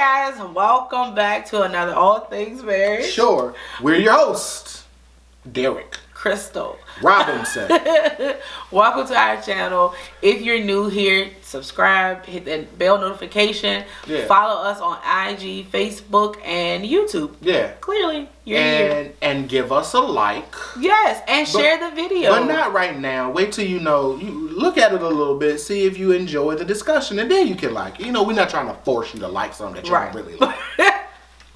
guys, welcome back to another All Things Marriage. Sure. We're your hosts, Derek, Crystal Robinson. Welcome to our channel. If you're new here, subscribe, hit that bell notification. Yeah. Follow us on IG, Facebook, and YouTube. Yeah. Clearly, you're here. And give us a like. Yes, and share the video. But not right now. Wait till you look at it a little bit, see if you enjoy the discussion, and then you can like it. We're not trying to force you to like something that you don't really like.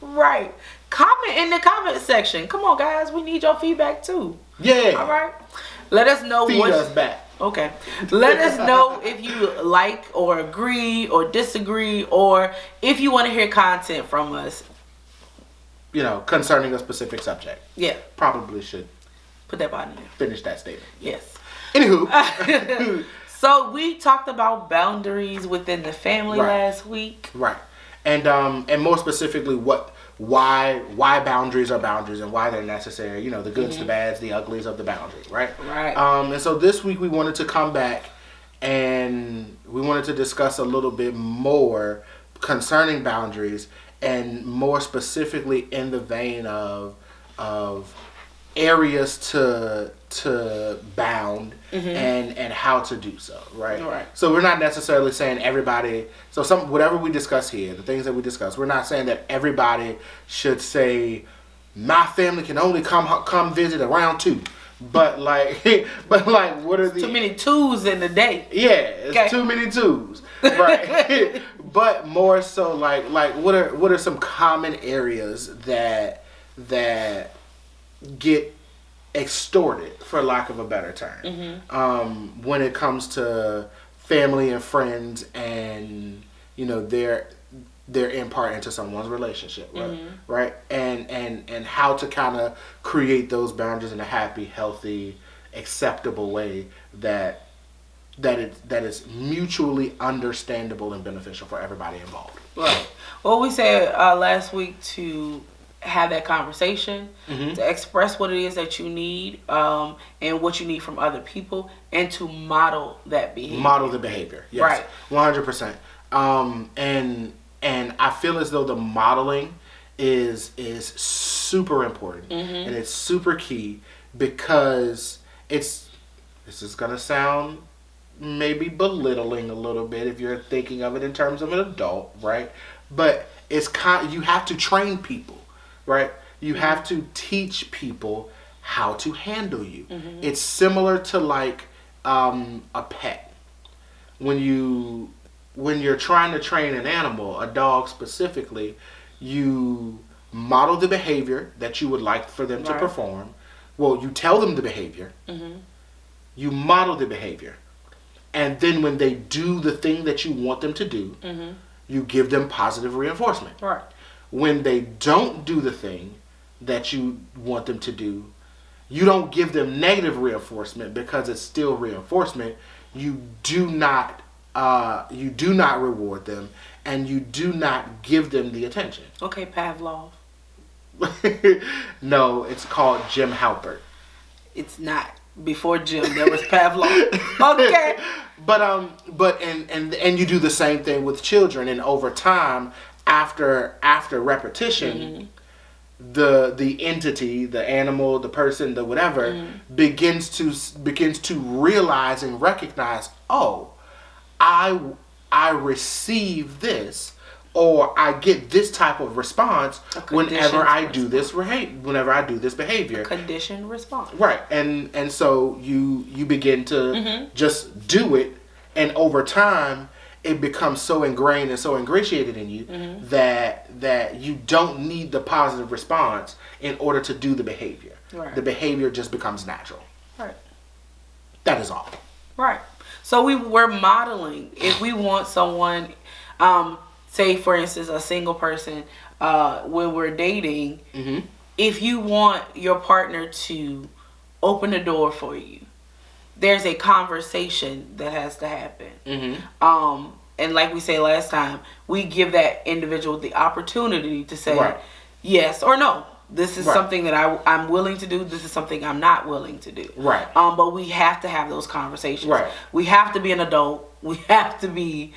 Right. Comment in the comment section. Come on, guys. We need your feedback too. Yeah. All right. Let us know. Feed us back. Okay. Let us know if you like or agree or disagree, or if you want to hear content from us. Concerning a specific subject. Yeah. Probably should put that button in there. Finish that statement. Yes. Anywho. So we talked about boundaries within the family last week. Right. And more specifically why boundaries are boundaries and why they're necessary. The goods, the bads, the uglies of the boundary, right? Right. And so this week we wanted to come back and we wanted to discuss a little bit more concerning boundaries, and more specifically in the vein of areas to bound and how to do so, right? Right. So we're not necessarily saying everybody. So whatever we discuss here, the things that we discuss, we're not saying that everybody should say my family can only come visit around 2. But like, what are the too many twos in the day? Yeah, it's too many twos, right? But more so, like what are some common areas that get extorted, for lack of a better term, when it comes to family and friends, and their impart into someone's relationship, right? And how to kind of create those boundaries in a happy, healthy, acceptable way that is mutually understandable and beneficial for everybody involved. Right. Well, we said last week to have that conversation, to express what it is that you need, and what you need from other people, and to model that behavior. Model the behavior. Yes. Right. 100%. And I feel as though the modeling is super important, and it's super key, because this is gonna sound maybe belittling a little bit if you're thinking of it in terms of an adult, right? But you have to train people, right? You have to teach people how to handle you. It's similar to like a pet. When you're trying to train an animal, a dog specifically, you model the behavior that you would like for them to perform. Well, you tell them the behavior. You model the behavior. And then when they do the thing that you want them to do, you give them positive reinforcement. Right. When they don't do the thing that you want them to do, you don't give them negative reinforcement, because it's still reinforcement. You do not reward them, and you do not give them the attention. Okay, Pavlov. No, it's called Jim Halpert. It's not. Before Jim, there was Pavlov. Okay. But you do the same thing with children, and over time, after repetition, the entity, the animal, the person, the whatever, begins to realize and recognize, oh, I receive this, or I get this type of response whenever I do this behavior. Conditioned response. Right. And so you begin to just do it, and over time it becomes so ingrained and so ingratiated in you that you don't need the positive response in order to do the behavior. Right. The behavior just becomes natural. Right. That is all. Right. So we're modeling. If we want someone, say for instance a single person, when we're dating, if you want your partner to open the door for you, there's a conversation that has to happen. And like we said last time, we give that individual the opportunity to say yes or no. This is something that I'm willing to do. This is something I'm not willing to do. Right. But we have to have those conversations. Right. We have to be an adult. We have to be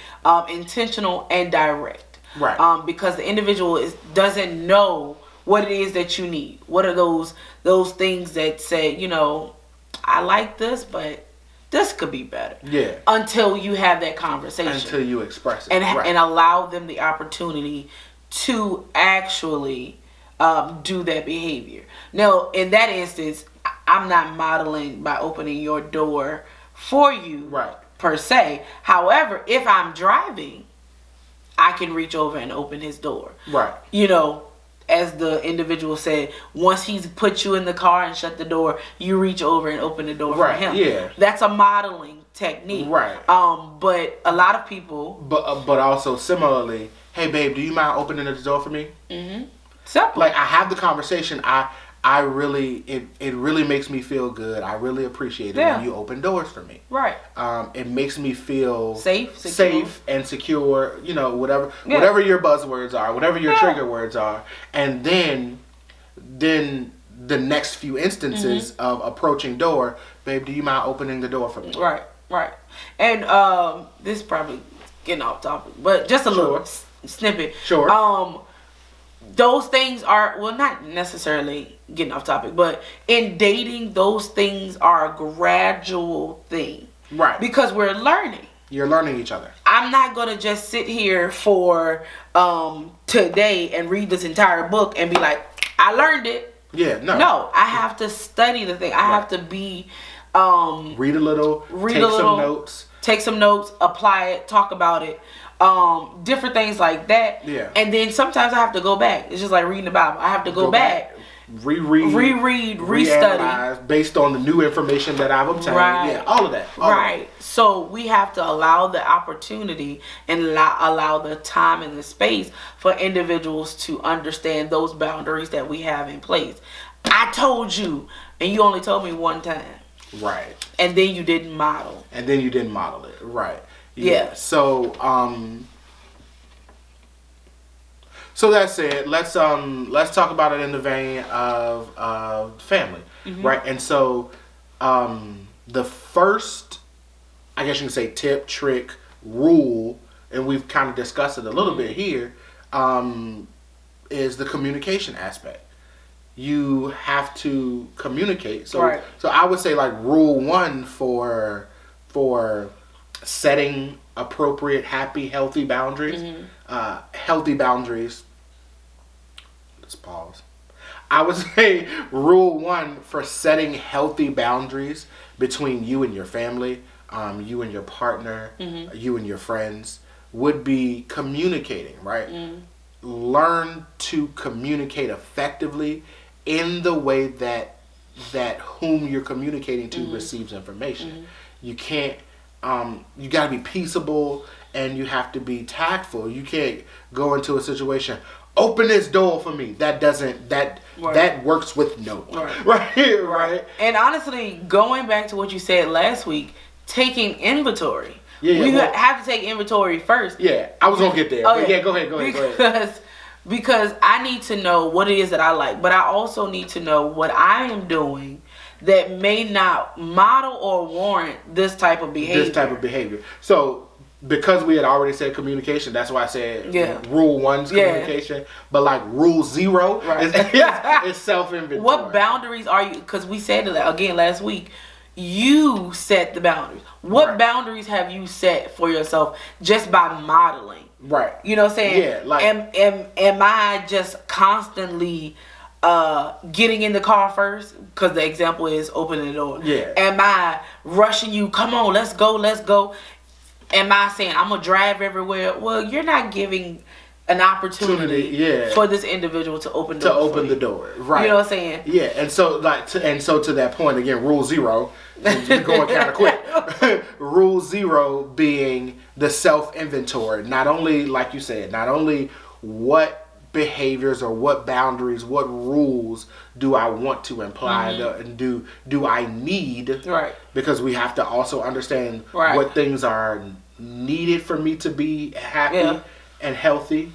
intentional and direct. Right. Because the individual doesn't know what it is that you need. What are those things that say, I like this, but this could be better. Yeah. Until you have that conversation. Until you express it. And allow them the opportunity to actually do that behavior. Now, in that instance, I'm not modeling by opening your door for you, right, per se. However, if I'm driving, I can reach over and open his door. Right. As the individual said, once he's put you in the car and shut the door, you reach over and open the door for him. Yeah. That's a modeling technique. Right. But a lot of people. But also similarly, hey babe, do you mind opening the door for me? Mm-hmm. Simple. Like I have the conversation. I really, it really makes me feel good. I really appreciate it when you open doors for me. Right. It makes me feel safe and secure. Whatever your buzzwords are, whatever your trigger words are, and then the next few instances of approaching door, babe, do you mind opening the door for me? Right. Right. And this is probably getting off topic, but just a little snippet. Sure. Those things are, well, not necessarily getting off topic, but in dating, those things are a gradual thing. Right. Because we're learning. You're learning each other. I'm not going to just sit here for today and read this entire book and be like, I learned it. Yeah, no. No, I have to study the thing. I have to be... read a little, take some notes, apply it, talk about it. Different things like that. Yeah. And then sometimes I have to go back. It's just like reading the Bible. I have to go back. Reread, restudy. Based on the new information that I've obtained. Right. Yeah, all of that. Right. So we have to allow the opportunity and allow the time and the space for individuals to understand those boundaries that we have in place. I told you, and you only told me one time. Right. And then you didn't model. it. Right. Yeah. So that said, let's talk about it in the vein of family, right? And so the first, I guess you can say, tip, trick, rule, and we've kind of discussed it a little bit here, is the communication aspect. You have to communicate. So I would say like rule 1 for setting appropriate, happy, healthy boundaries. Healthy boundaries. Let's pause. I would say rule 1 for setting healthy boundaries between you and your family, you and your partner, you and your friends, would be communicating, right? Learn to communicate effectively in the way that whom you're communicating to receives information. You can't. You got to be peaceable and you have to be tactful. You can't go into a situation, open this door for me. That works with no one. Right. And honestly, going back to what you said last week, taking inventory. We have to take inventory first. Yeah, I was going to get there. Oh, yeah, go ahead. Because I need to know what it is that I like, but I also need to know what I am doing that may not model or warrant this type of behavior. So, because we had already said communication, that's why I said rule 1 is communication. But like rule 0 is self-inventory. What boundaries are you? Because we said it again last week. You set the boundaries. What boundaries have you set for yourself just by modeling? Right. You know what I'm saying? Yeah. Like, am I just constantly getting in the car first? Because the example is opening the door. Yeah. Am I rushing you? Come on, let's go. Am I saying I'm gonna drive everywhere? Well, you're not giving an opportunity for this individual to open the door. Right. You know what I'm saying? Yeah. And so to that point again, rule 0. We're going kind of quick. Rule 0 being the self-inventory. Not only, like you said, what behaviors or what boundaries, what rules do I want to imply and do I need? Right. Because we have to also understand what things are needed for me to be happy and healthy,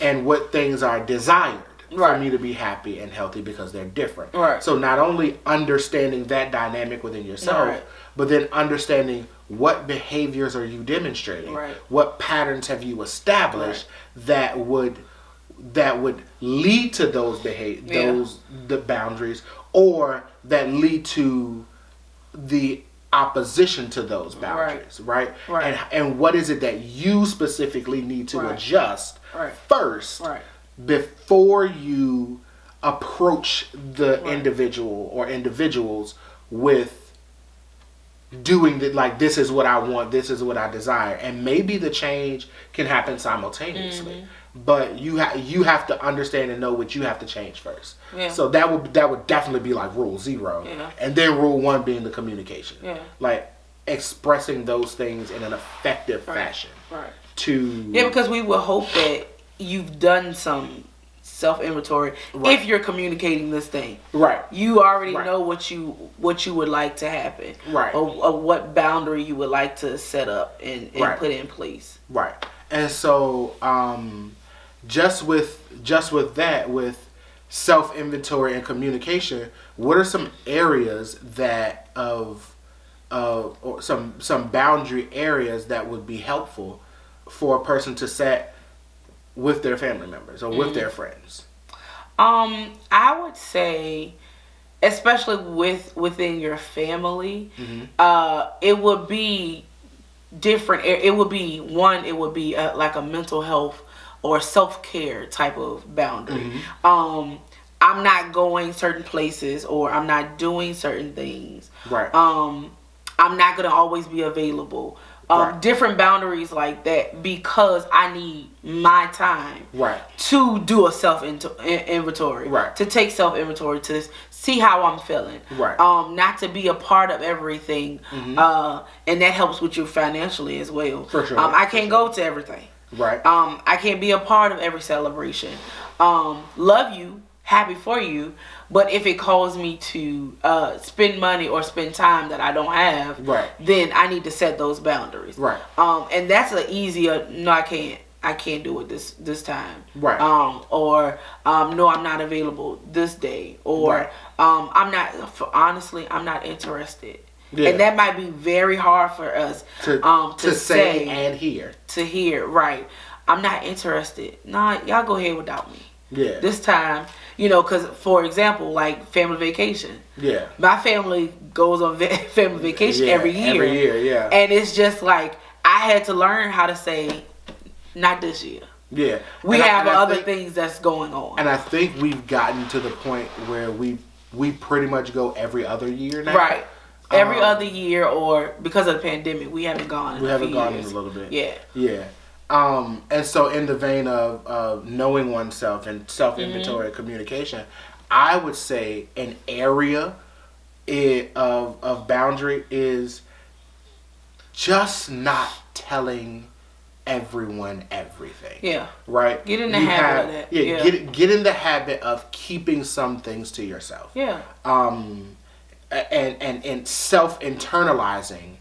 and what things are desired for me to be happy and healthy, because they're different. Right. So not only understanding that dynamic within yourself, but then understanding what behaviors are you demonstrating, Right. what patterns have you established that would lead to those the boundaries, or that lead to the opposition to those boundaries, right? And what is it that you specifically need to adjust first before you approach the individual or individuals with doing that, like, this is what I want, this is what I desire. And maybe the change can happen simultaneously, but you have to understand and know what you have to change first. So that would definitely be like rule 0, and then rule 1 being the communication, like expressing those things in an effective fashion. Because we would hope that you've done some self-inventory if you're communicating this thing. You already know what you would like to happen. Or what boundary you would like to set up and put in place. And so just with that, with self-inventory and communication, what are some areas that or some boundary areas that would be helpful for a person to set with their family members or with their friends? I would say, especially within your family, it would be different. It would be like a mental health or self-care type of boundary. I'm not going certain places, or I'm not doing certain things. I'm not going to always be available. Different boundaries like that, because I need my time to do a self-inventory, to take self-inventory, to see how I'm feeling, not to be a part of everything, and that helps with you financially as well. I can't go to everything. I can't be a part of every celebration. Love you, happy for you, but if it calls me to spend money or spend time that I don't have, then I need to set those boundaries. And that's an easier, no, I can't do it this time. Or no, I'm not available this day. Or I'm not interested. And that might be very hard for us to say and hear. I'm not interested. Nah, y'all go ahead without me. This time, because, for example, like family vacation. My family goes on family vacation every year. And it's just like, I had to learn how to say, not this year. We have other things that's going on. And I think we've gotten to the point where we pretty much go every other year now. Every other year, or because of the pandemic, we haven't gone in a little bit. And so in the vein of knowing oneself and self-inventory and communication, I would say an area of boundary is just not telling everyone everything. Right? Get in the habit of that. Get in the habit of keeping some things to yourself. And self-internalizing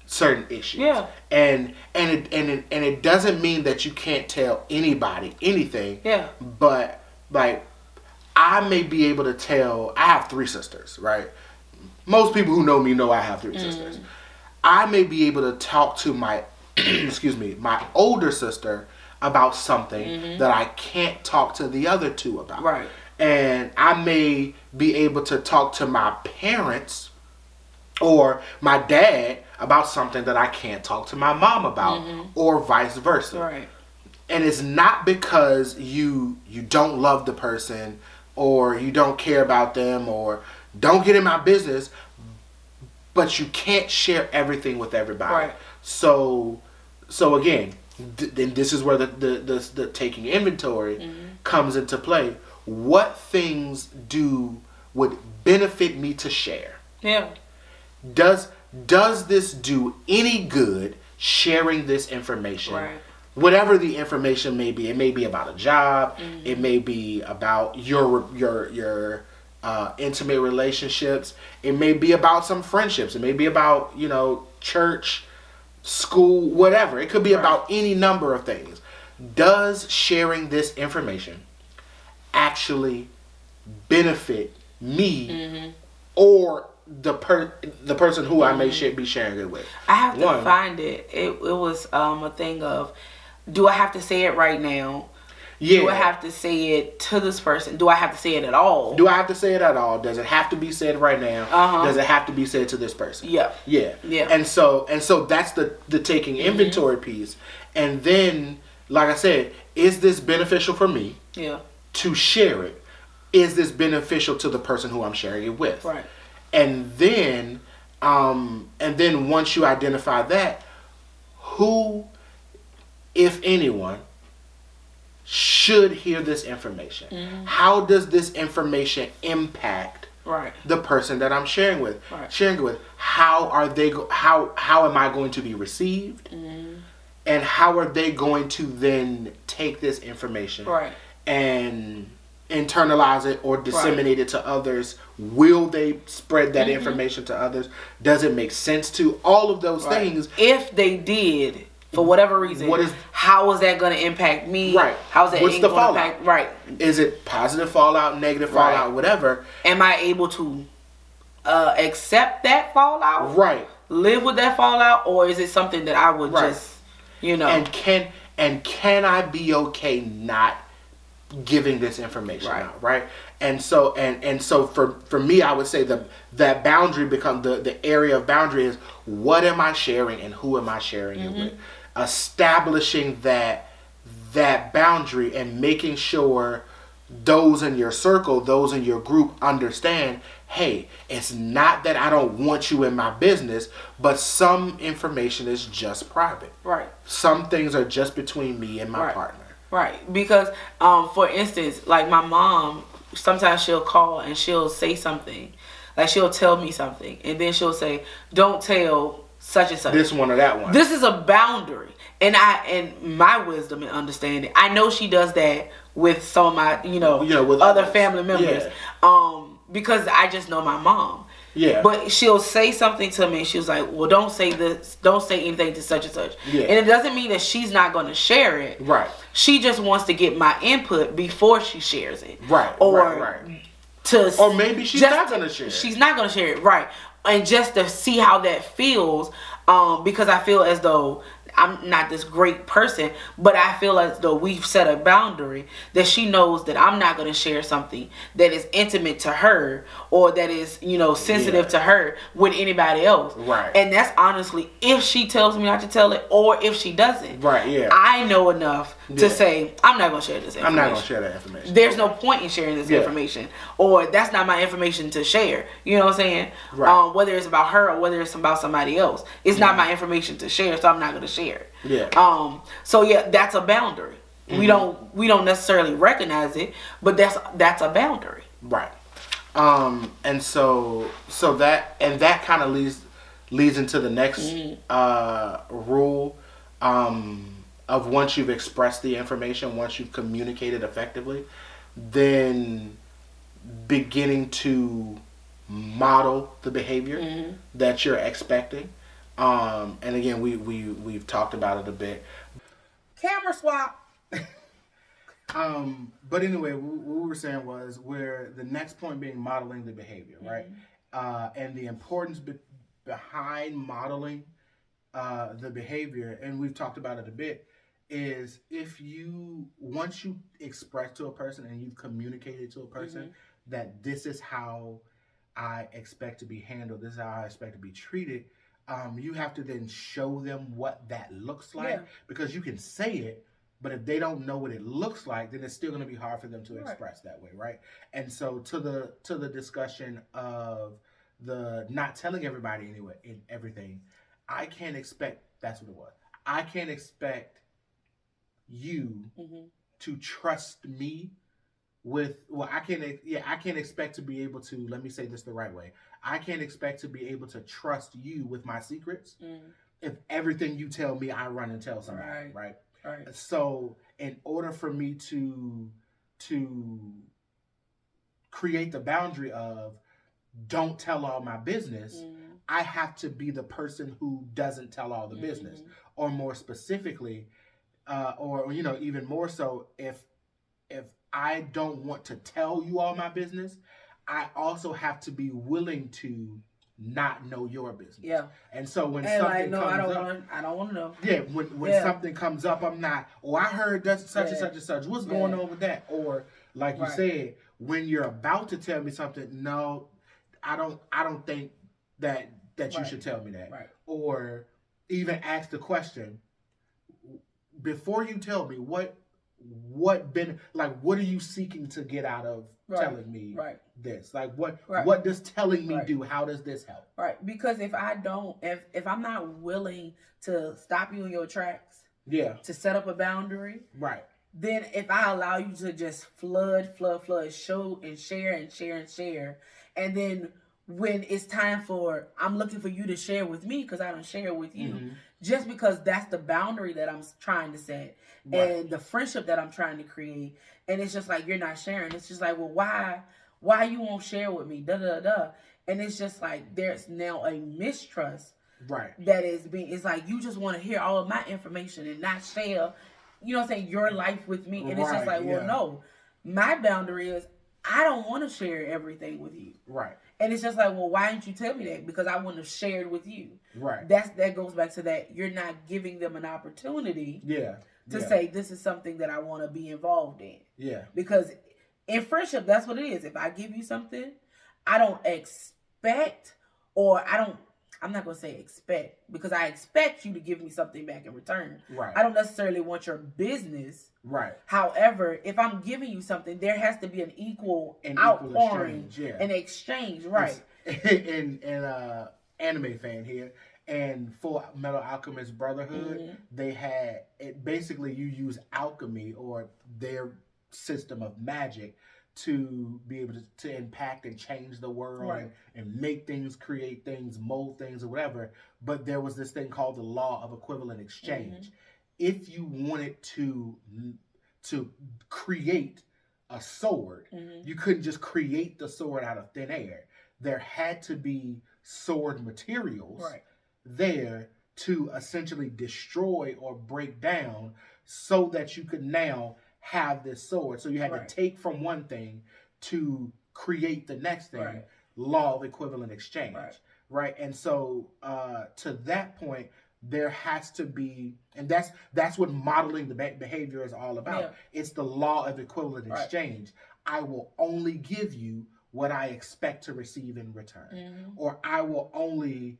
certain issues. And it doesn't mean that you can't tell anybody anything. But like, I may be able to tell, I have 3 sisters, right? Most people who know me know I have 3 sisters. I may be able to talk to my my older sister about something that I can't talk to the other 2 about. And I may be able to talk to my parents or my dad about something that I can't talk to my mom about, or vice versa. And it's not because you don't love the person, or you don't care about them, or don't get in my business, but you can't share everything with everybody. So again, this is where the taking inventory comes into play. What things would benefit me to share? Does this do any good, sharing this information? Whatever the information may be. It may be about a job. It may be about your intimate relationships. It may be about some friendships. It may be about, church, school, whatever. It could be about any number of things. Does sharing this information actually benefit me or the person who I may be sharing it with. I have to find it. It was a thing of, do I have to say it right now? Yeah. Do I have to say it to this person? Do I have to say it at all? Do I have to say it at all? Does it have to be said right now? Does it have to be said to this person? Yeah. Yeah. Yeah. And so that's the taking inventory piece. And then, like I said, is this beneficial for me? Yeah. To share it? Is this beneficial to the person who I'm sharing it with? Right. And then once you identify that, who, if anyone, should hear this information? Mm-hmm. How does this information impact the person that I'm sharing with? Right. Sharing it with. How are they? How am I going to be received? Mm-hmm. And how are they going to then take this information and internalize it or disseminate it to others? Will they spread that information to others? Does it make sense to all of those things? If they did, for whatever reason, how is that going to impact me? Right. How is that What's the fallout? Impact? Right. Is it positive fallout, negative fallout, whatever? Am I able to accept that fallout? Right. Live with that fallout, or is it something that I would just, And can I be okay not giving this information out, right? And so for me, I would say that boundary becomes the area of boundary is, what am I sharing and who am I sharing it with? Establishing that boundary and making sure those in your circle, those in your group understand, hey, it's not that I don't want you in my business, but some information is just private. Right. Some things are just between me and my partner. Right. Because, for instance, like my mom, sometimes she'll call and she'll say something. Like she'll tell me something. And then she'll say, don't tell such and such. This one or that one. This is a boundary. And my wisdom and understanding, I know she does that with some of my, with other family members. Yeah. Because I just know my mom. Yeah. But she'll say something to me and she was like, well, don't say this, don't say anything to such and such. Yeah. And it doesn't mean that she's not going to share it. Right. She just wants to get my input before she shares it. Right. Or maybe she's not going to share it. She's not going to share it. Right. And just to see how that feels, because I feel as though I'm not this great person, but I feel as though we've set a boundary that she knows that I'm not going to share something that is intimate to her or that is, sensitive to her with anybody else. Right. And that's honestly, if she tells me not to tell it or if she doesn't. Right, yeah. I know enough to say, I'm not going to share this information. I'm not going to share that information. There's no point in sharing this information. Or that's not my information to share. You know what I'm saying? Right. Whether it's about her or whether it's about somebody else. It's not my information to share, so I'm not going to share it. Yeah. So yeah, that's a boundary. Mm-hmm. We don't necessarily recognize it, but that's a boundary. Right. And so that kind of leads into the next rule of once you've expressed the information, once you've communicated effectively, then beginning to model the behavior that you're expecting. And again, we've talked about it a bit. Camera swap. But anyway, what we were saying was where the next point being modeling the behavior, right? And the importance behind modeling the behavior, and we've talked about it a bit, is once you express to a person and you've communicated to a person that this is how I expect to be handled, this is how I expect to be treated, you have to then show them what that looks like, because you can say it, but if they don't know what it looks like, then it's still going to be hard for them to express that way, right? And so to the discussion of the not telling everybody anyway in everything, I can't expect, that's what it was. I can't expect you to trust me I can't expect to be able to, let me say this the right way. I can't expect to be able to trust you with my secrets if everything you tell me I run and tell somebody, right? Right. So in order for me to create the boundary of don't tell all my business, I have to be the person who doesn't tell all the business. Or more specifically, or even more so, if I don't want to tell you all my business, I also have to be willing to not know your business. Yeah. And so when And something no, comes I don't want to know. yeah, when something comes up, I'm not, oh, I heard that such and such and such. What's going on with that? Or like you said, when you're about to tell me something, no, I don't think that you should tell me that. Right. Or even ask the question, before you tell me what are you seeking to get out of telling me this? Like what does telling me do? How does this help? Right. Because if I'm not willing to stop you in your tracks, to set up a boundary, then if I allow you to just flood, show and share, and then when it's time for, I'm looking for you to share with me because I don't share with you, just because that's the boundary that I'm trying to set and the friendship that I'm trying to create, and it's just like you're not sharing. It's just like, well, why you won't share with me? And it's just like there's now a mistrust, that is being. It's like you just want to hear all of my information and not share, you know what I'm saying, your life with me, and it's just like, well, no, my boundary is I don't want to share everything with you, And it's just like, well, why didn't you tell me that? Because I wouldn't have shared with you. That goes back to that. You're not giving them an opportunity to say, this is something that I want to be involved in. Because in friendship, that's what it is. If I give you something, I don't expect, I'm not going to say expect, because I expect you to give me something back in return. I don't necessarily want your business. However, if I'm giving you something, there has to be an equal outpouring, an exchange. In anime fan here, and Full Metal Alchemist Brotherhood, they had it. Basically, you use alchemy or their system of magic to be able to impact and change the world and make things, create things, mold things, or whatever. But there was this thing called the law of equivalent exchange. If you wanted to create a sword, you couldn't just create the sword out of thin air. There had to be sword materials there to essentially destroy or break down so that you could now have this sword. So you had to take from one thing to create the next thing. Law of equivalent exchange. And so to that point, there has to be, and that's what modeling the behavior is all about. It's the law of equivalent exchange. I will only give you what I expect to receive in return, or I will only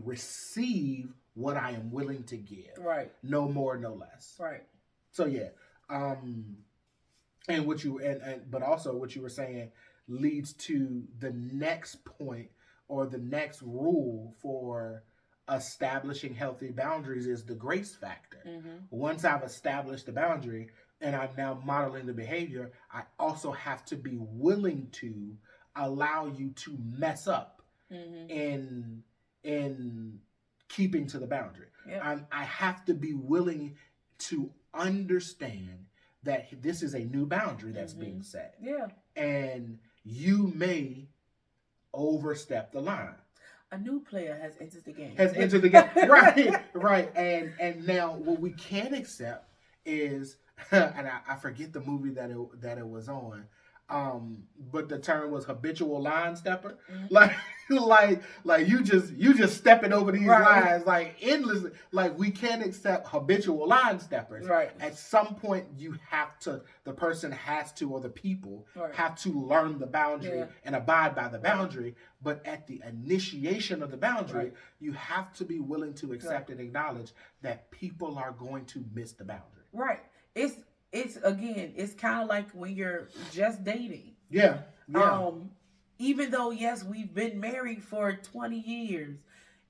receive what I am willing to give. No more, no less. So and what you but also what you were saying leads to the next point, or the next rule for establishing healthy boundaries, is the grace factor. Once I've established the boundary and I'm now modeling the behavior, I also have to be willing to allow you to mess up in keeping to the boundary. I have to be willing to understand that this is a new boundary that's being set. And you may overstep the line. A new player has entered the game. Right. And now what we can't accept is, and I forget the movie that it was on, but the term was habitual line stepper. Like you just stepping over these lines like endlessly. Like, we can't accept habitual line steppers. At some point, the person has to, or the people have to learn the boundary and abide by the boundary. But at the initiation of the boundary, you have to be willing to accept and acknowledge that people are going to miss the boundary. It's again, it's kind of like when you're just dating. Even though, yes, we've been married for 20 years,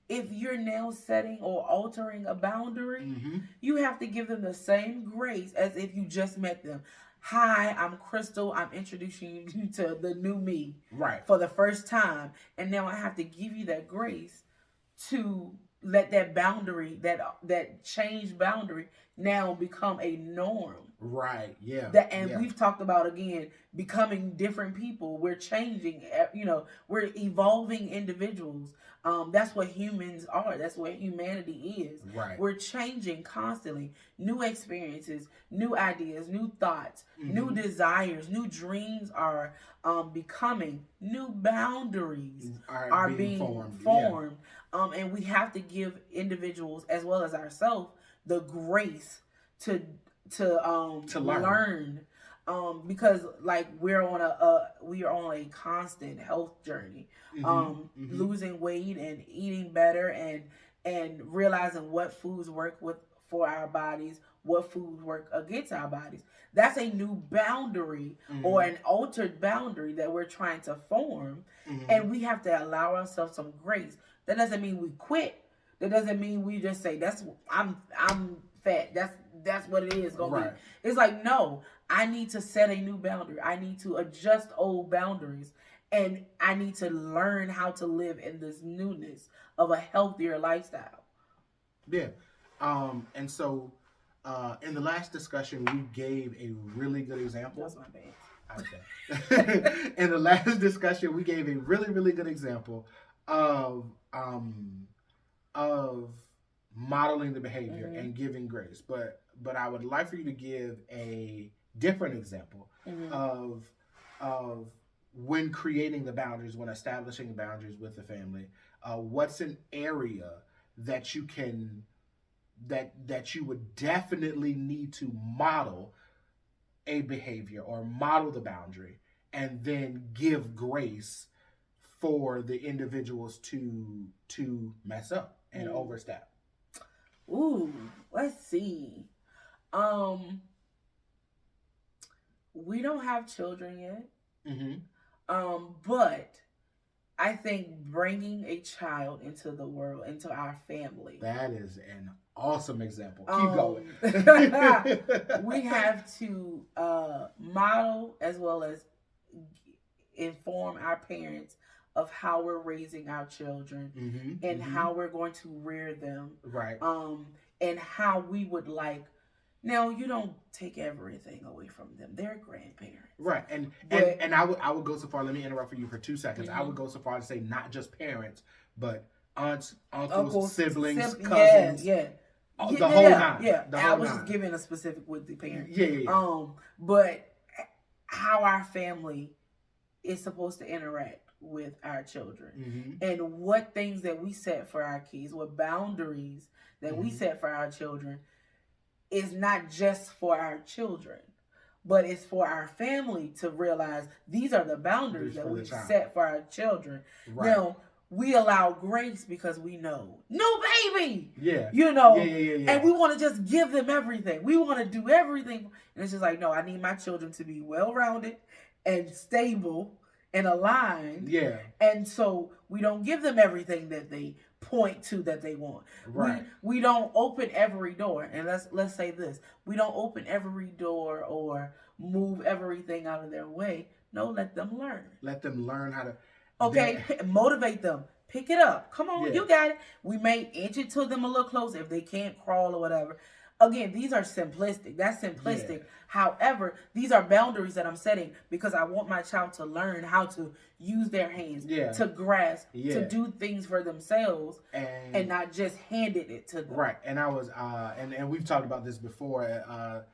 if you're now setting or altering a boundary, you have to give them the same grace as if you just met them. Hi, I'm Crystal. I'm introducing you to the new me for the first time. And now I have to give you that grace to let that boundary, that changed boundary, now become a norm. Right. Yeah. That, and Yeah. we've talked about, again, becoming different people. We're changing. We're evolving individuals. That's what humans are. That's what humanity is. Right. We're changing constantly. New experiences, new ideas, new thoughts, new desires, new dreams are becoming. New boundaries are being formed. Yeah. And we have to give individuals as well as ourselves the grace to learn. Because like we are on a constant health journey. Losing weight and eating better, and realizing what foods work for our bodies, what foods work against our bodies. That's a new boundary, or an altered boundary that we're trying to form. And we have to allow ourselves some grace. That doesn't mean we quit. That doesn't mean we just say, I'm fat. That's what it is gonna be. It's like, no, I need to set a new boundary. I need to adjust old boundaries, and I need to learn how to live in this newness of a healthier lifestyle. Yeah. And so in the last discussion, we gave a really good example. That's my bad. Okay. In the last discussion, we gave a really, really good example of modeling the behavior and giving grace. But I would like for you to give a different example of when creating the boundaries, when establishing boundaries with the family. What's an area that you can that you would definitely need to model a behavior or model the boundary, and then give grace for the individuals to mess up and overstep? Ooh, let's see. We don't have children yet. But I think bringing a child into the world, into our family. That is an awesome example. Keep going. We have to model as well as inform our parents of how we're raising our children, and how we're going to rear them. Right. And how we would like. Now, you don't take everything away from them. They're grandparents. Right. And I would go so far, let me interrupt for you for 2 seconds. I would go so far to say not just parents, but aunts, uncles, siblings, cousins. Yeah. The whole nine. Yeah. I was just giving a specific with the parents. Yeah. But how our family is supposed to interact with our children, and what things that we set for our kids, what boundaries that we set for our children, is not just for our children, but it's for our family to realize these are the boundaries that we set for our children. Right. Now, we allow grace because we know, no baby. Yeah. Yeah. And we want to just give them everything. We want to do everything. And it's just like, no, I need my children to be well-rounded and stable and aligned. Yeah. And so we don't give them everything that they point to that they want. Right. We don't open every door. And let's say this. We don't open every door or move everything out of their way. No, let them learn. Let them learn how to. Okay, motivate them. Pick it up. Come on, you got it. We may inch it to them a little closer if they can't crawl or whatever. Again, these are simplistic. That's simplistic. Yeah. However, these are boundaries that I'm setting because I want my child to learn how to use their hands, to grasp, to do things for themselves, and not just handed it to them. Right. And I was, and we've talked about this before.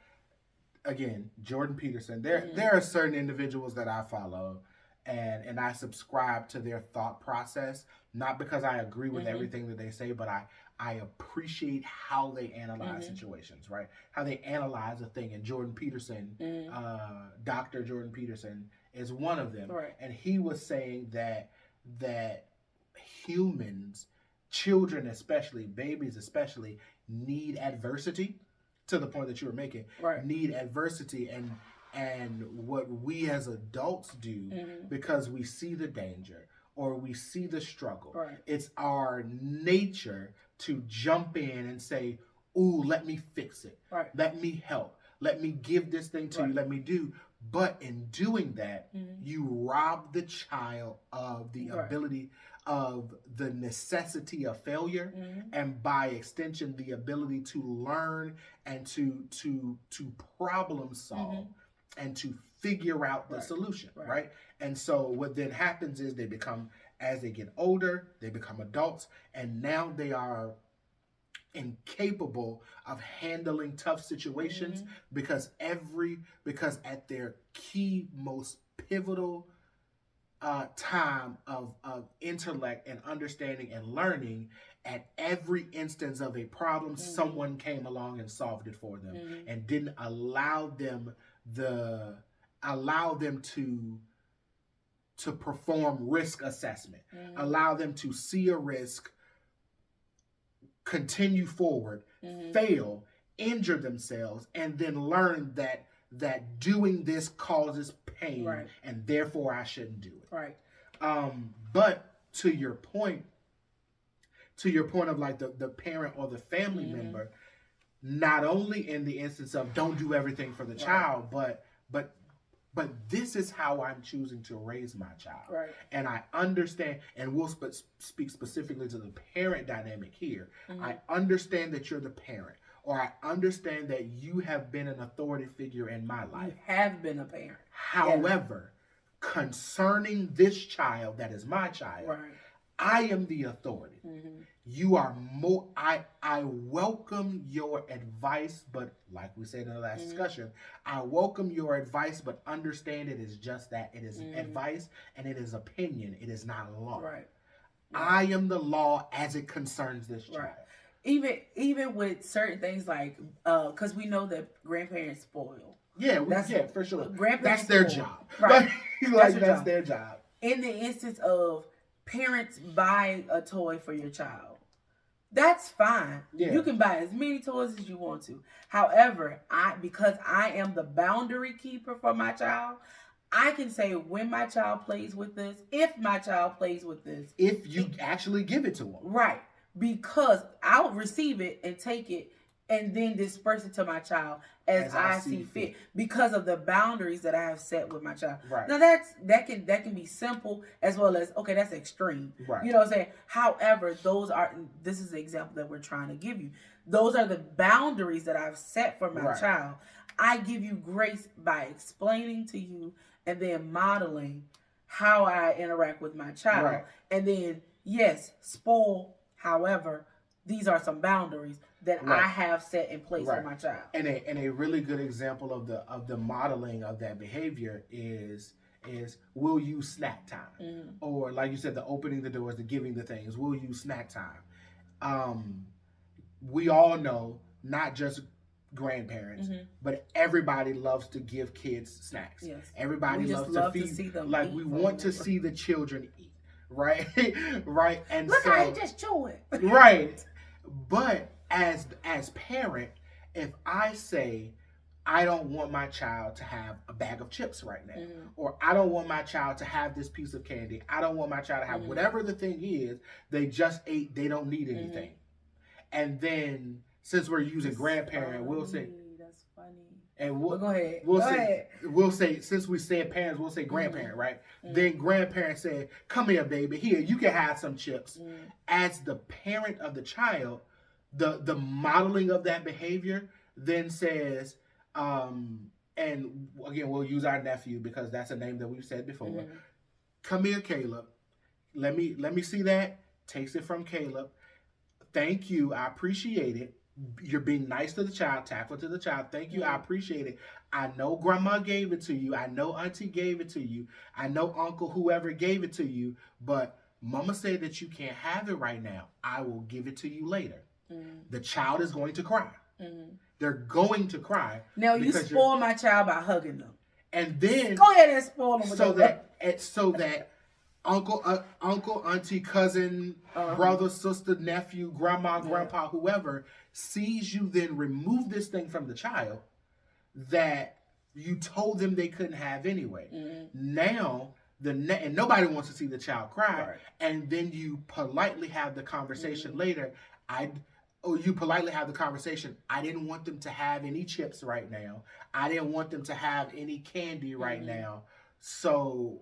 Again, Jordan Peterson. There are certain individuals that I follow, and I subscribe to their thought process, not because I agree with everything that they say, but I appreciate how they analyze situations, right? How they analyze a thing. And Jordan Peterson, Dr. Jordan Peterson is one of them. Right. And he was saying that humans, children especially, babies especially, need adversity, to the point that you were making. Right. Need adversity and what we as adults do because we see the danger or we see the struggle. Right. It's our nature to jump in and say, ooh, let me fix it. Right. Let me help. Let me give this thing to you. Let me do. But in doing that, you rob the child of the ability of the necessity of failure, and by extension the ability to learn and to problem solve and to figure out the solution, right? And so what then happens is they become, as they get older, they become adults, and now they are incapable of handling tough situations because at their key, most pivotal time of intellect and understanding and learning, at every instance of a problem, someone came along and solved it for them and didn't allow them to perform risk assessment, allow them to see a risk, continue forward, fail, injure themselves, and then learn that doing this causes pain, and therefore I shouldn't do it. Right. But to your point of like the parent or the family member, not only in the instance of don't do everything for the child, but this is how I'm choosing to raise my child. Right. And I understand, and we'll speak specifically to the parent dynamic here. I understand that you're the parent, or I understand that you have been an authority figure in my life. You have been a parent. However, concerning this child that is my child, I am the authority. You are more. I welcome your advice, but like we said in the last discussion, I welcome your advice, but understand it is just that. It is advice and it is opinion. It is not law. Right. I am the law as it concerns this child. Even with certain things like, because we know that grandparents spoil. Yeah, for sure. Grandparents that's their spoil. job. Right. That's their job. In the instance of parents buy a toy for your child, that's fine. Yeah. You can buy as many toys as you want to. However, because I am the boundary keeper for my child, I can say when my child plays with this, if my child plays with this. If you actually give it to them. Right. Because I'll receive it and take it and then disperse it to my child as I see fit because of the boundaries that I have set with my child. Right. Now that can be simple as well as, okay, that's extreme. Right. You know what I'm saying? However, this is the example that we're trying to give you. Those are the boundaries that I've set for my child. I give you grace by explaining to you and then modeling how I interact with my child. Right. And then, yes, spoil. However, these are some boundaries that I have set in place for my child. And a really good example of the modeling of that behavior is we'll use snack time. Or like you said, the opening the doors, the giving the things, we'll use snack time. We all know, not just grandparents, but everybody loves to give kids snacks. Yes. Everybody loves to feed. See them like we want to see the children eat. Right? Right? And look how he just chewing. Right. But as parent, if I say I don't want my child to have a bag of chips right now, or I don't want my child to have this piece of candy, I don't want my child to have whatever the thing is, they just ate, they don't need anything. And then since we're using grandparent, we'll say that's funny. And we'll go ahead. We'll say, since we say parents, we'll say grandparent, right? Then grandparent said, "Come here, baby. Here, you can have some chips." As the parent of the child, the modeling of that behavior then says, and again, we'll use our nephew because that's a name that we've said before. Come here, Caleb. Let me see that. Takes it from Caleb. Thank you. I appreciate it. You're being nice to the child, tackle to the child. Thank you. I appreciate it. I know grandma gave it to you. I know auntie gave it to you. I know uncle, whoever gave it to you. But mama said that you can't have it right now. I will give it to you later. The child is going to cry. They're going to cry. Now you spoil my child by hugging them. And then go ahead and spoil them. So that uncle, auntie, cousin, brother, sister, nephew, grandma, grandpa, whoever sees you then remove this thing from the child that you told them they couldn't have anyway. Now, and nobody wants to see the child cry. And then you politely have the conversation later. You politely have the conversation. I didn't want them to have any chips right now. I didn't want them to have any candy right now. So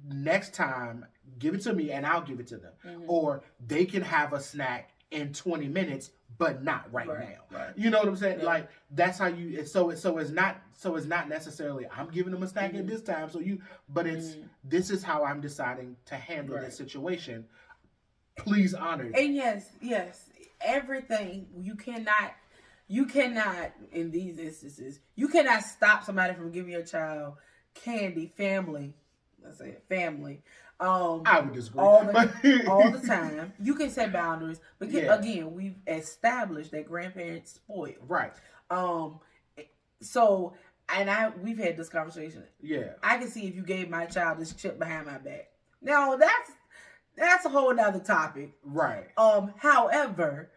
next time, give it to me and I'll give it to them. Or they can have a snack in 20 minutes, but not right now. Right. You know what I'm saying? Yeah. Like that's how you. So it's not necessarily I'm giving them a snack at this time. So but it's this is how I'm deciding to handle this situation. Please honor it. And yes, everything you cannot in these instances you cannot stop somebody from giving your child candy. Family, let's say family. I would disagree. All the time. You can set boundaries, but again, we've established that grandparents spoil. Right. So, and we've had this conversation. Yeah. I can see if you gave my child this chip behind my back. Now that's a whole nother topic. Right. However,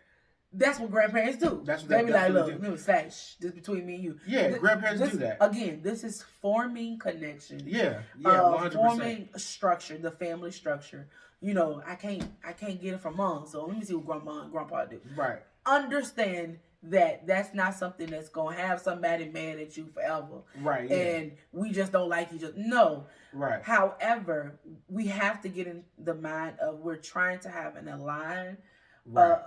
that's what grandparents do. That's what they be like, look, this between me and you. Yeah, grandparents do that. Again, this is forming connection. Yeah, 100%. Forming structure, the family structure. You know, I can't get it from mom, so let me see what grandma and grandpa do. Right. Understand that that's not something that's gonna have somebody mad at you forever. Right. Yeah. And we just don't like each other. No. Right. However, we have to get in the mind of we're trying to have an aligned. Right.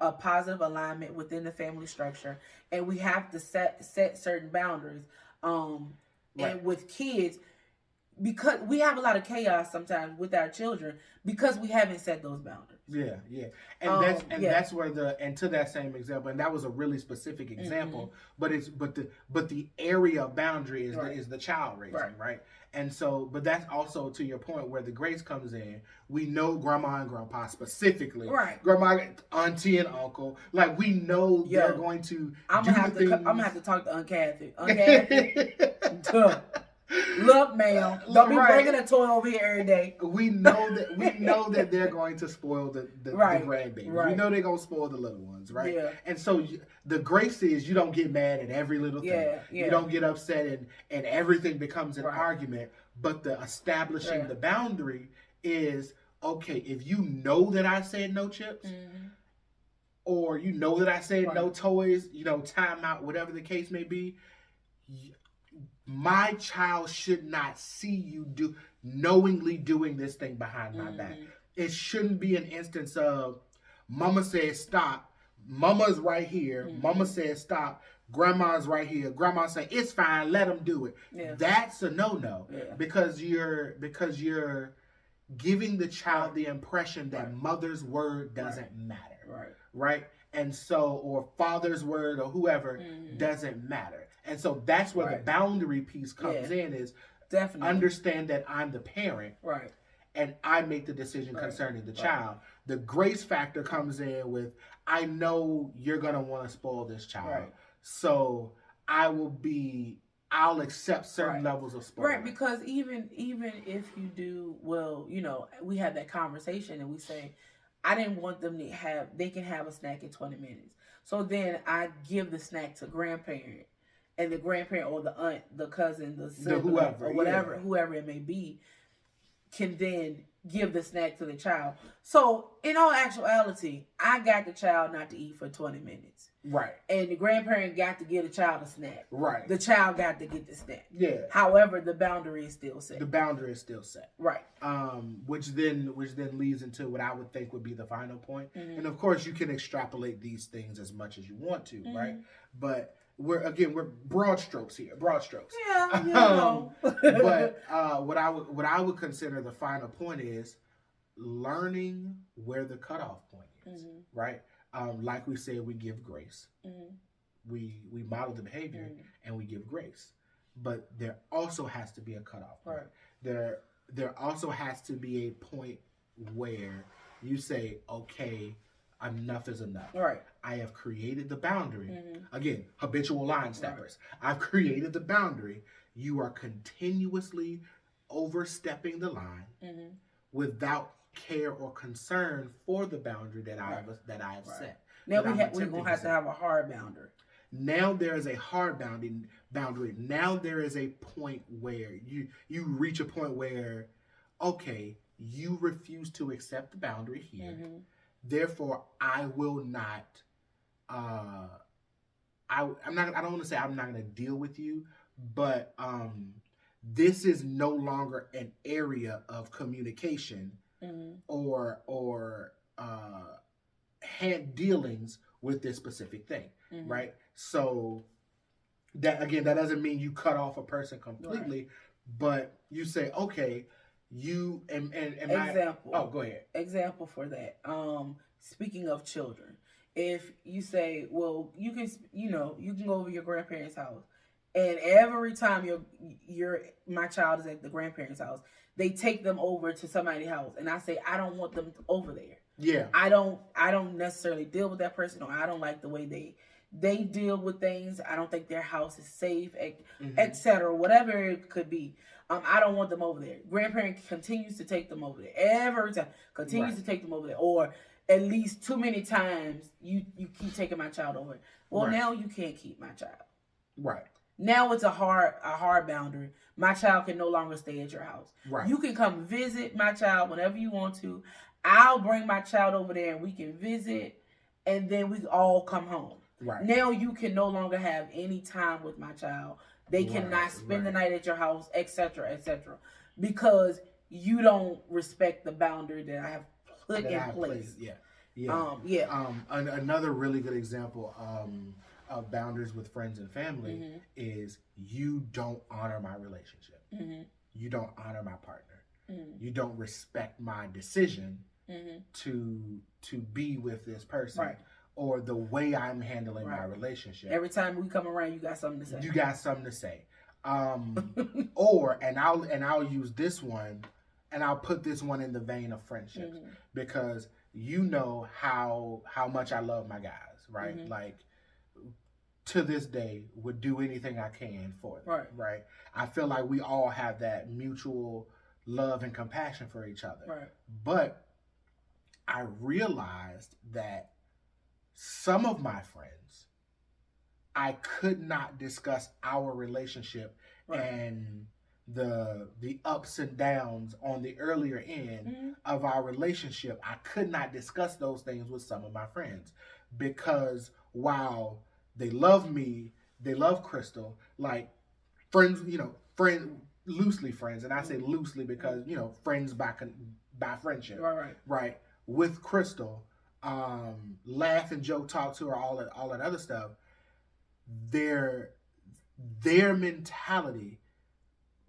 A positive alignment within the family structure, and we have to set certain boundaries. And with kids, because we have a lot of chaos sometimes with our children because we haven't set those boundaries. Yeah, and that's where to that same example, and that was a really specific example, but the area of boundary is the child raising, right? And so, but that's also to your point where the grace comes in. We know grandma and grandpa specifically, right? Grandma, auntie, and uncle, like we know they're going to. I'm gonna have to talk to Aunt Kathy. Aunt Kathy. Look, ma'am, don't be bringing a toy over here every day. We know that they're going to spoil the grandbabies. Right. We know they're going to spoil the little ones, right? Yeah. And so the grace is you don't get mad at every little thing. Yeah. You don't get upset and everything becomes an argument. But the establishing the boundary is, okay, if you know that I said no chips, or you know that I said no toys, time out, whatever the case may be, my child should not see you knowingly doing this thing behind my back. It shouldn't be an instance of mama says stop, mama's right here, mama says stop, grandma's right here, grandma saying it's fine, let them do it. Yeah. That's a no-no because you're giving the child the impression that mother's word doesn't matter. Right? And so, or father's word or whoever doesn't matter. And so that's where the boundary piece comes in is definitely understand that I'm the parent. Right. And I make the decision concerning the child. The grace factor comes in with, I know you're going to want to spoil this child. Right. So I'll accept certain levels of spoiling. Right, because even if you do, we have that conversation and we say, I didn't want them they can have a snack in 20 minutes. So then I give the snack to grandparent. And the grandparent or the aunt, the cousin, the sibling, or whatever, whoever it may be, can then give the snack to the child. So, in all actuality, I got the child not to eat for 20 minutes. Right. And the grandparent got to give the child a snack. Right. The child got to get the snack. Yeah. However, the boundary is still set. Right. Which then leads into what I would think would be the final point. And of course, you can extrapolate these things as much as you want to, right? But we're broad strokes here. Yeah, but what I would consider the final point is learning where the cutoff point is, right? Like we said, we give grace. We model the behavior and we give grace, but there also has to be a cutoff point. Right. There also has to be a point where you say, okay, enough is enough. Right. I have created the boundary. Again, habitual line steppers. Right. I've created the boundary. You are continuously overstepping the line without care or concern for the boundary that I have set. Now we're going to have a hard boundary. Now there is a hard boundary. Now there is a point where you reach a point where, okay, you refuse to accept the boundary here. Therefore, I will not. I don't want to say I'm not going to deal with you, but this is no longer an area of communication or hand dealings with this specific thing, right? So that again, that doesn't mean you cut off a person completely, but you say, okay, you and example. Go ahead. Example for that. Speaking of children, if you say, well, you can go over to your grandparents' house, and every time my child is at the grandparents' house, they take them over to somebody's house, and I say I don't want them over there. Yeah. I don't necessarily deal with that person, or I don't like the way they deal with things. I don't think their house is safe, etc. Whatever it could be. I don't want them over there. Grandparent continues to take them over there every time. Continues to take them over there, or at least too many times you keep taking my child over. Well, now you can't keep my child. Right. Now it's a hard boundary. My child can no longer stay at your house. Right. You can come visit my child whenever you want to. I'll bring my child over there and we can visit, and then we all come home. Right. Now you can no longer have any time with my child. They cannot spend the night at your house, etc., etc., because you don't respect the boundary that I have put in place. Another really good example of boundaries with friends and family is you don't honor my relationship. You don't honor my partner. You don't respect my decision to be with this person. Right. Or the way I'm handling my relationship. Every time we come around, you got something to say. You got something to say. I'll use this one, and I'll put this one in the vein of friendships because you know how much I love my guys, right? Like to this day, would do anything I can for them, right? I feel like we all have that mutual love and compassion for each other, right? But I realized that some of my friends, I could not discuss our relationship and the ups and downs on the earlier end of our relationship. I could not discuss those things with some of my friends because while they love me, they love Crystal, like friends, loosely friends, and I say loosely because friends by friendship, right? With Crystal. Laugh and joke, talk to her, all that other stuff. Their mentality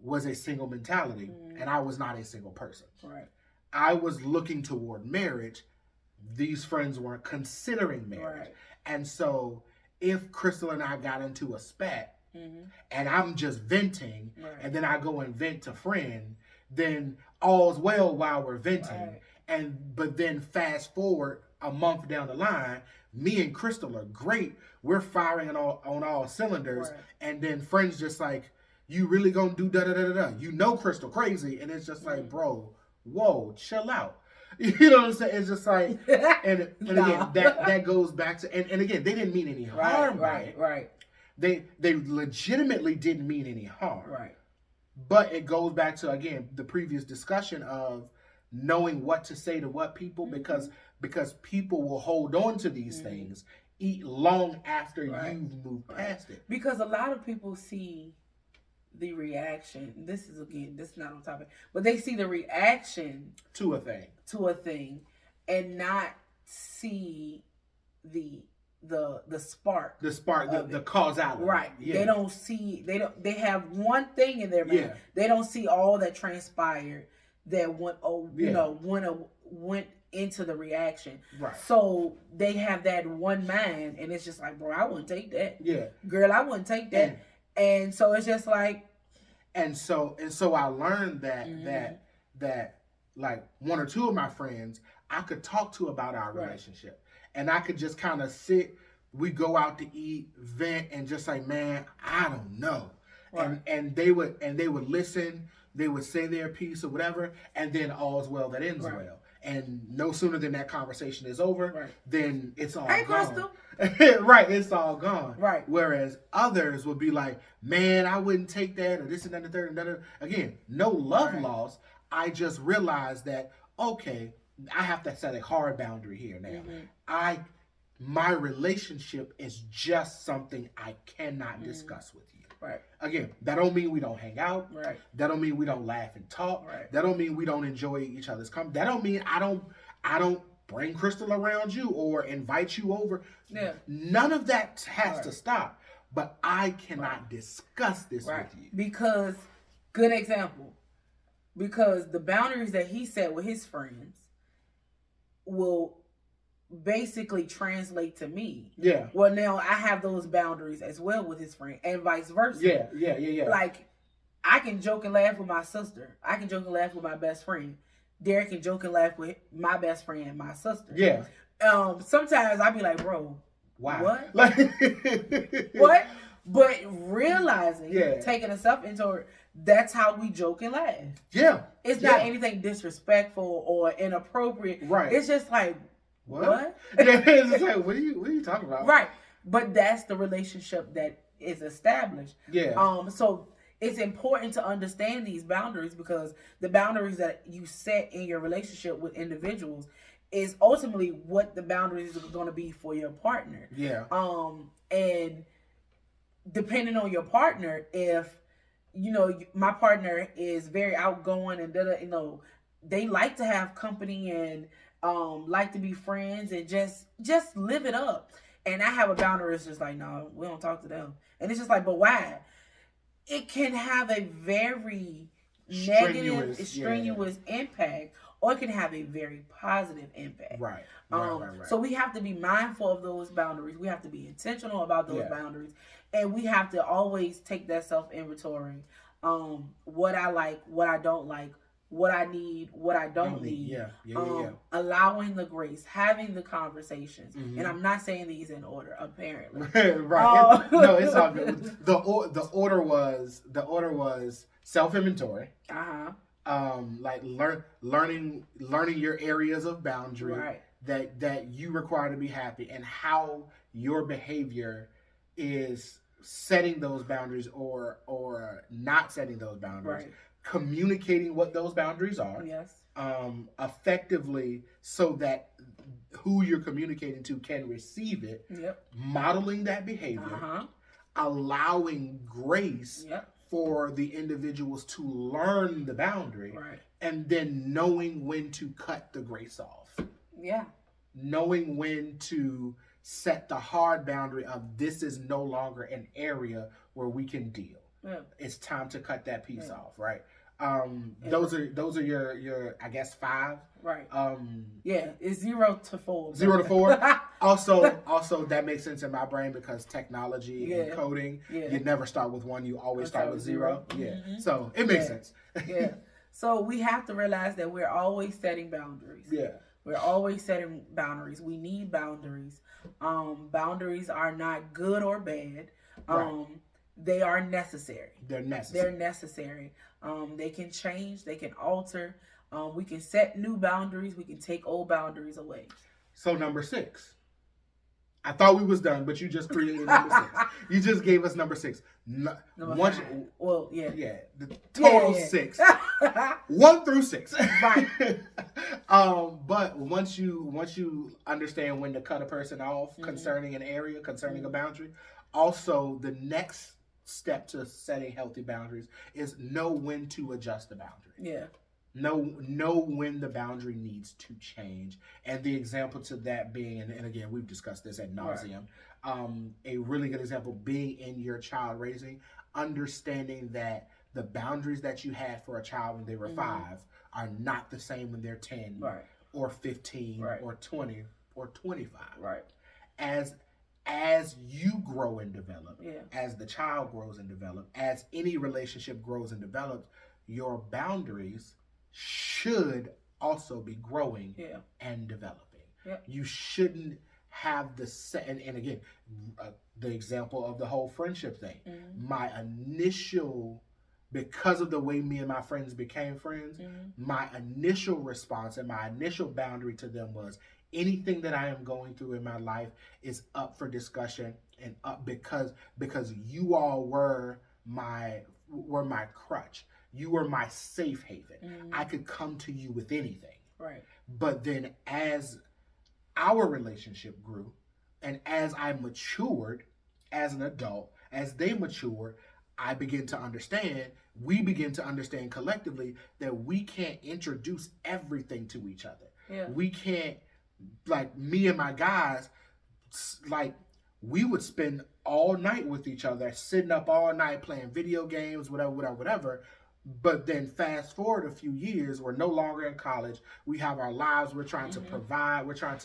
was a single mentality, and I was not a single person. Right. I was looking toward marriage. These friends weren't considering marriage, and so if Crystal and I got into a spat, and I'm just venting, and then I go and vent to friend, then all's well while we're venting, but then fast forward a month down the line, me and Crystal are great. We're firing on all cylinders. And then friends just like, you really gonna do da da da da da. Crystal crazy. And it's just like, bro, whoa, chill out. You know what I'm saying? It's just like, and again, that goes back to, and again, they didn't mean any harm by it. Right. They legitimately didn't mean any harm. Right. But it goes back to, again, the previous discussion of knowing what to say to what people, because people will hold on to these things long after you've moved past it. Because a lot of people see the reaction. This is not on topic, but they see the reaction to a thing, and not see the spark, the causality. Right. Yeah. They don't see. They have one thing in their mind. Yeah. They don't see all that transpired that went into the reaction. Right. So they have that one mind, and it's just like, bro, I wouldn't take that. Yeah. Girl, I wouldn't take that. And so it's just like, and so I learned that like one or two of my friends I could talk to about our relationship, and I could just kind of sit. We go out to eat, vent, and just like, man, I don't know. Right. And they would listen. They would say their piece or whatever, and then all's well that ends well. And no sooner than that conversation is over, then it's all gone. Crystal. Right, it's all gone. Right. Whereas others would be like, man, I wouldn't take that, or this and that and the third and that. Again, no love lost. I just realized that, okay, I have to set a hard boundary here now. My relationship is just something I cannot discuss with you. Right. Again, that don't mean we don't hang out. Right. That don't mean we don't laugh and talk. Right. That don't mean we don't enjoy each other's company. That don't mean I don't bring Crystal around you or invite you over. Yeah. None of that has to stop. But I cannot discuss this with you. Because, good example, because the boundaries that he set with his friends will basically translate to me. Yeah. Well, now I have those boundaries as well with his friend and vice versa. Yeah. Like, I can joke and laugh with my sister. I can joke and laugh with my best friend. Derek can joke and laugh with my best friend and my sister. Yeah. Sometimes I be like, bro, wow. What? Like, what? But realizing, taking a step into it, that's how we joke and laugh. Yeah. It's not anything disrespectful or inappropriate. Right. It's just like, what? It's just like, what are you talking about? Right. But that's the relationship that is established. Yeah. So it's important to understand these boundaries, because the boundaries that you set in your relationship with individuals is ultimately what the boundaries are going to be for your partner. Yeah. And depending on your partner, if my partner is very outgoing and they like to have company and like to be friends and just live it up, and I have a boundary, it's just like, no, we don't talk to them, and it's just like, but why? It can have a very negative, strenuous impact, or it can have a very positive impact. Right. So we have to be mindful of those boundaries. We have to be intentional about those boundaries, and we have to always take that self-inventory. What I like, what I don't like, what I need, what I don't need. Allowing the grace, having the conversations, and I'm not saying these in order, apparently. Right. No, it's all good. The order was self-inventory. Like learning your areas of boundary that you require to be happy, and how your behavior is setting those boundaries or not setting those boundaries. Right. Communicating what those boundaries are. Yes. Effectively, so that who you're communicating to can receive it. Yep. Modeling that behavior. Allowing grace. Yep. For the individuals to learn the boundary, and then knowing when to cut the grace off. Yeah. Knowing when to set the hard boundary of, this is no longer an area where we can deal. Yeah. It's time to cut that piece off, right? Those are your I guess 5. Right. It's 0 to 4. 0 to 4. Also that makes sense in my brain, because technology and coding, you never start with 1, you always start with 0. Yeah. So it makes sense. Yeah. So we have to realize that we're always setting boundaries. Yeah. We're always setting boundaries. We need boundaries. Boundaries are not good or bad. They are necessary. They're necessary. They can change. They can alter. We can set new boundaries. We can take old boundaries away. So number 6. I thought we was done, but you just created number 6. You just gave us number 6. Number 5. Well, yeah. Yeah. The total 6. 1 through 6. Right. But once you understand when to cut a person off concerning an area, concerning a boundary, also the next step to setting healthy boundaries is know when to adjust the boundary. Yeah. Know when the boundary needs to change. And the example to that being, and again, we've discussed this ad nauseum, a really good example being in your child raising, understanding that the boundaries that you had for a child when they were 5 are not the same when they're 10 or 15 or 20 or 25. Right. As you grow and develop, as the child grows and develops, as any relationship grows and develops, your boundaries should also be growing and developing. Yep. You shouldn't have and again, the example of the whole friendship thing. My initial, because of the way me and my friends became friends, my initial response and my initial boundary to them was, anything that I am going through in my life is up for discussion and up because you all were my crutch. You were my safe haven. I could come to you with anything. Right. But then as our relationship grew and as I matured as an adult, as they matured, I begin to understand, we begin to understand collectively that we can't introduce everything to each other. Yeah. We can't, like me and my guys, like we would spend all night with each other, sitting up all night playing video games, whatever. But then fast forward a few years, we're no longer in college. We have our lives. We're trying to provide. We're trying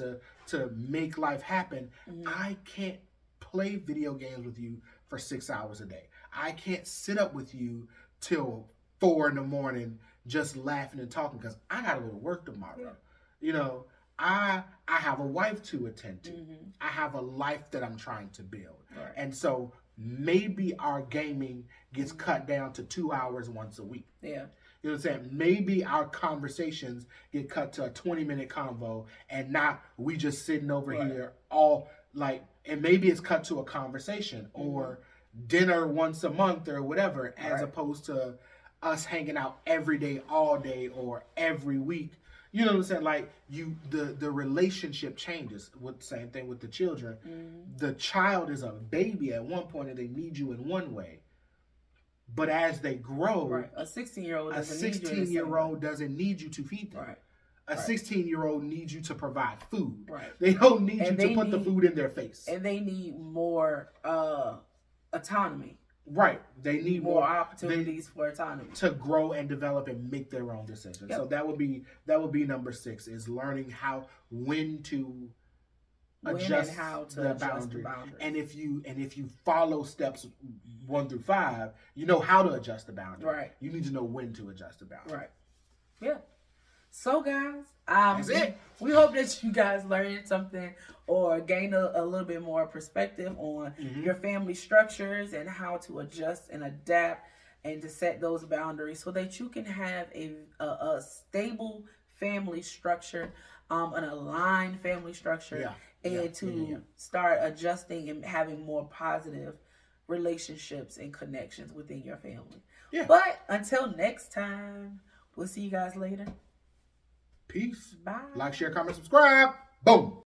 to make life happen. I can't play video games with you for 6 hours a day. I can't sit up with you till 4 a.m. just laughing and talking because I gotta go to work tomorrow. Yeah. You know, I have a wife to attend to. I have a life that I'm trying to build. Right. And so maybe our gaming gets cut down to 2 hours once a week. Yeah. You know what I'm saying? Maybe our conversations get cut to a 20-minute convo and not we just sitting over here all like, and maybe it's cut to a conversation or dinner once a month or whatever, as opposed to us hanging out every day, all day, or every week. You know what I'm saying? Like the relationship changes. With same thing with the children. The child is a baby at one point and they need you in one way, but as they grow, a 16-year-old doesn't need you to feed them. Right. A 16-year-old needs you to provide food. Right. They don't need you to put the food in their face. And they need more autonomy. Right. They need more opportunities for autonomy to grow and develop and make their own decisions. Yep. So that would be number 6 is learning when to adjust the boundary. And if you follow steps 1 through 5, you know how to adjust the boundary. Right. You need to know when to adjust the boundary. Right. Yeah. So guys, that's it. We hope that you guys learned something or gained a little bit more perspective on your family structures and how to adjust and adapt and to set those boundaries so that you can have a stable family structure, an aligned family structure, start adjusting and having more positive relationships and connections within your family. Yeah. But until next time, we'll see you guys later. Peace. Bye. Like, share, comment, subscribe. Boom.